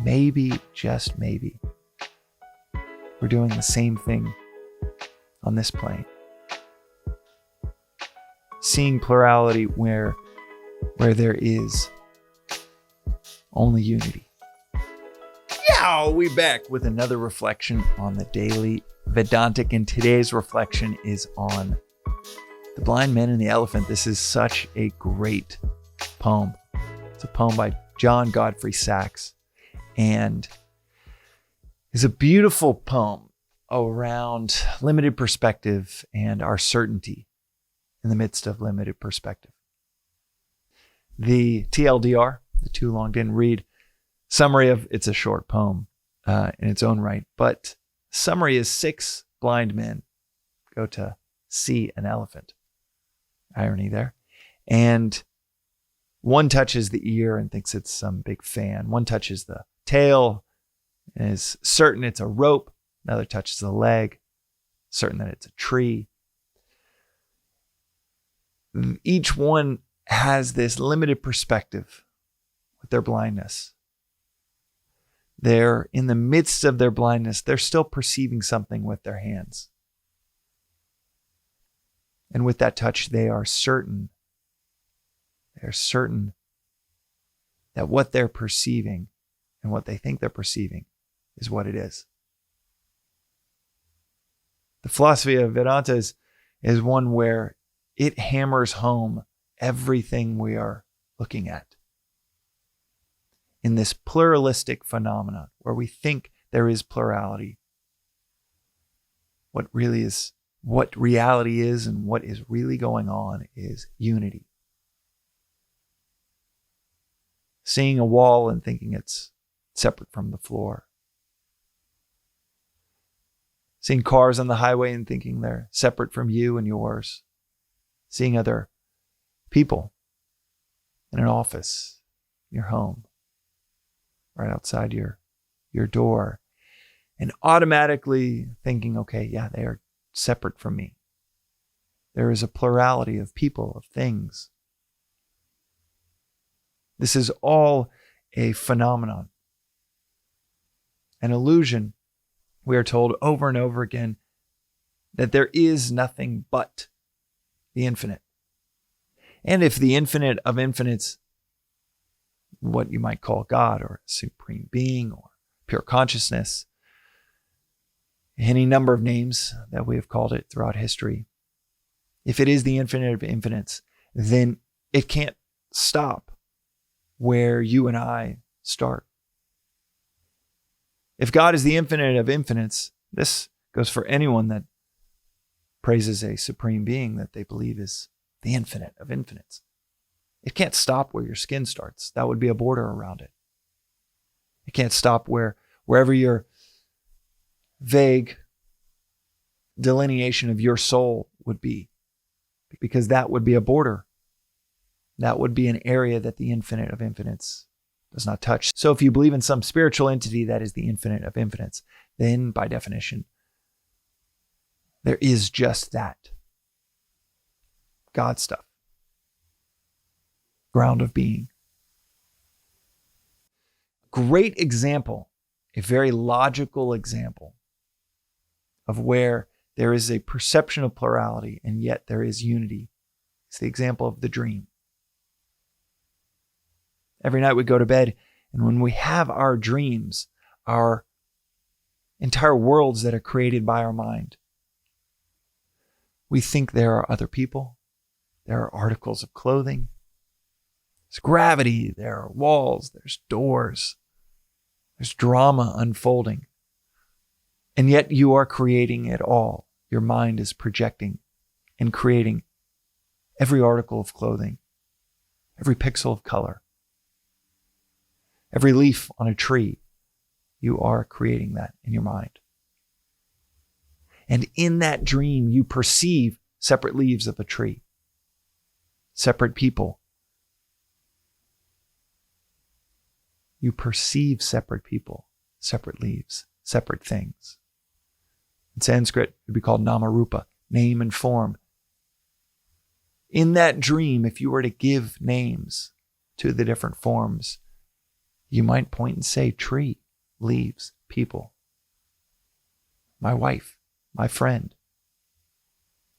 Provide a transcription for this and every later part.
maybe, just maybe, we're doing the same thing on this plane. Seeing plurality where there is only unity. Yeah, we back with another reflection on the daily Vedantic, and today's reflection is on The Blind Man and the Elephant. This is such a great poem. It's a poem by John Godfrey Saxe, and it's a beautiful poem around limited perspective and our certainty in the midst of limited perspective. The TLDR, the too long didn't read, summary of it's a short poem in its own right, but summary is 6 blind men go to see an elephant. Irony there. And one touches the ear and thinks it's some big fan. One touches the tail and is certain it's a rope. Another touches the leg, certain that it's a tree. Each one has this limited perspective with their blindness. They're in the midst of their blindness. They're still perceiving something with their hands. And with that touch, they are certain. They're certain that what they're perceiving and what they think they're perceiving is what it is. The philosophy of Vedanta is one where it hammers home everything we are looking at. In this pluralistic phenomena where we think there is plurality, what reality is and what is really going on is unity. Seeing a wall and thinking it's separate from the floor. Seeing cars on the highway and thinking they're separate from you and yours. Seeing other people in an office, your home, right outside your door, and automatically thinking, okay, yeah, they are separate from me. There is a plurality of people, of things. This is all a phenomenon, an illusion. We are told over and over again that there is nothing but the infinite. And if the infinite of infinites, what you might call God or supreme being or pure consciousness, any number of names that we have called it throughout history, if it is the infinite of infinites, then it can't stop where you and I start. If God is the infinite of infinites, this goes for anyone that praises a supreme being that they believe is the infinite of infinites. It can't stop where your skin starts. That would be a border around it. It can't stop wherever your vague delineation of your soul would be, because that would be a border. That would be an area that the infinite of infinites does not touch. So if you believe in some spiritual entity that is the infinite of infinites, then by definition, there is just that. God stuff. Ground of being. Great example, a very logical example of where there is a perception of plurality and yet there is unity. It's the example of the dream. Every night we go to bed, and when we have our dreams, our entire worlds that are created by our mind, we think there are other people, there are articles of clothing, there's gravity, there are walls, there's doors, there's drama unfolding. And yet you are creating it all. Your mind is projecting and creating every article of clothing, every pixel of color, every leaf on a tree. You are creating that in your mind. And in that dream, you perceive separate leaves of a tree, separate people. You perceive separate people, separate leaves, separate things. In Sanskrit, it would be called namarupa, name and form. In that dream, if you were to give names to the different forms, You might point and say tree, leaves, people, my wife, my friend.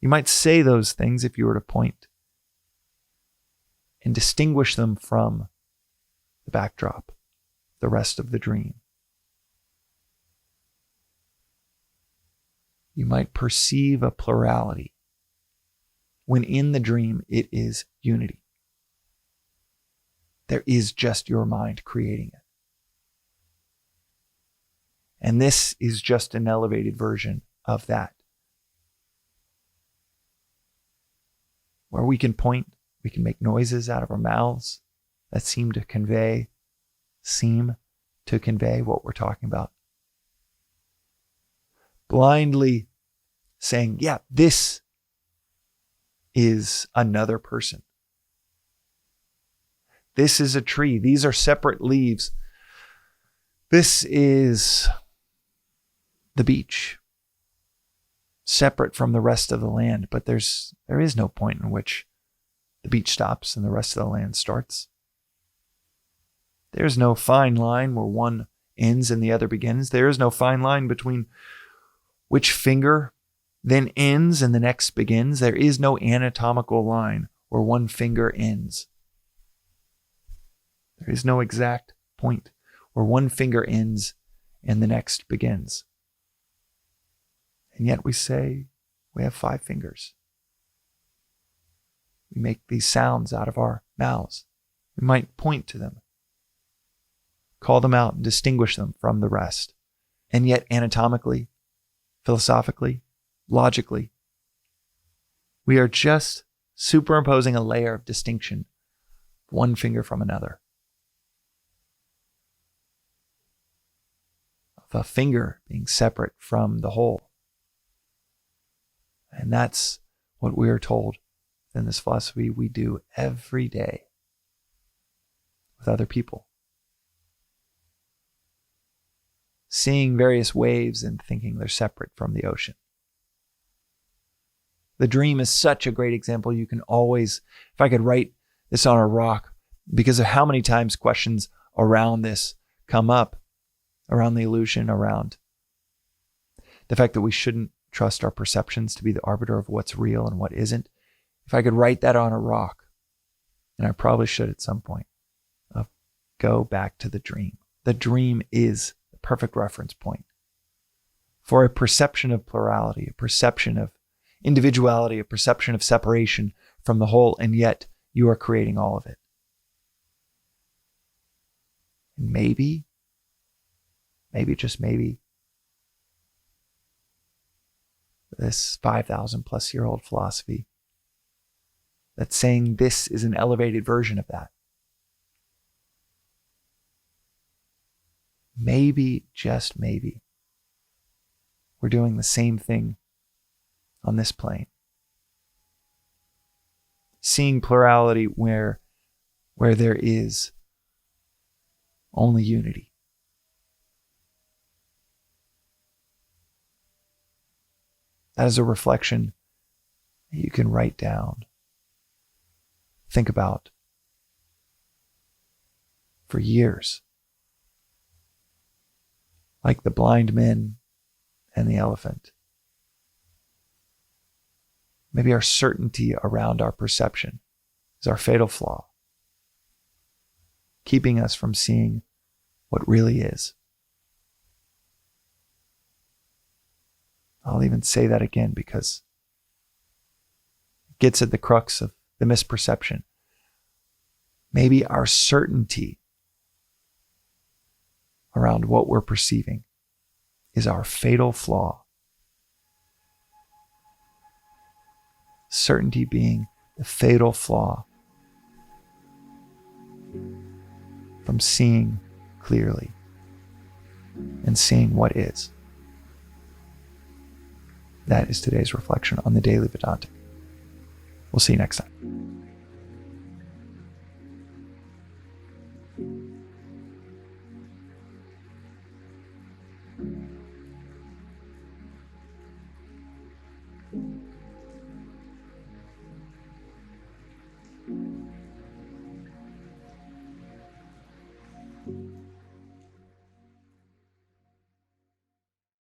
You might say those things if you were to point and distinguish them from the backdrop, the rest of the dream. You might perceive a plurality when in the dream it is unity. There is just your mind creating it. And this is just an elevated version of that, where we can point, we can make noises out of our mouths that seem to convey what we're talking about. Blindly saying, yeah, this is another person. This is a tree. These are separate leaves. This is the beach, separate from the rest of the land. But there is no point in which the beach stops and the rest of the land starts. There's no fine line where one ends and the other begins. There is no fine line between which finger then ends and the next begins. There is no anatomical line where one finger ends. There is no exact point where one finger ends and the next begins. And yet we say we have 5 fingers. We make these sounds out of our mouths. We might point to them, call them out, and distinguish them from the rest. And yet anatomically, philosophically, logically, we are just superimposing a layer of distinction, one finger from another. Of a finger being separate from the whole. And that's what we are told in this philosophy we do every day with other people. Seeing various waves and thinking they're separate from the ocean. The dream is such a great example. You can always, if I could write this on a rock, because of how many times questions around this come up, around the illusion, around the fact that we shouldn't trust our perceptions to be the arbiter of what's real and what isn't. If I could write that on a rock, and I probably should at some point, go back to the dream. The dream is the perfect reference point for a perception of plurality, a perception of individuality, a perception of separation from the whole, and yet you are creating all of it. And maybe, just maybe, this 5,000 plus year old philosophy that's saying this is an elevated version of that. Maybe, just maybe, we're doing the same thing on this plane. Seeing plurality where there is only unity. That is a reflection that you can write down, think about for years. Like the blind men and the elephant. Maybe our certainty around our perception is our fatal flaw, keeping us from seeing what really is. I'll even say that again because it gets at the crux of the misperception. Maybe our certainty around what we're perceiving is our fatal flaw. Certainty being the fatal flaw from seeing clearly and seeing what is. That is today's reflection on the Daily Vedantic. We'll see you next time.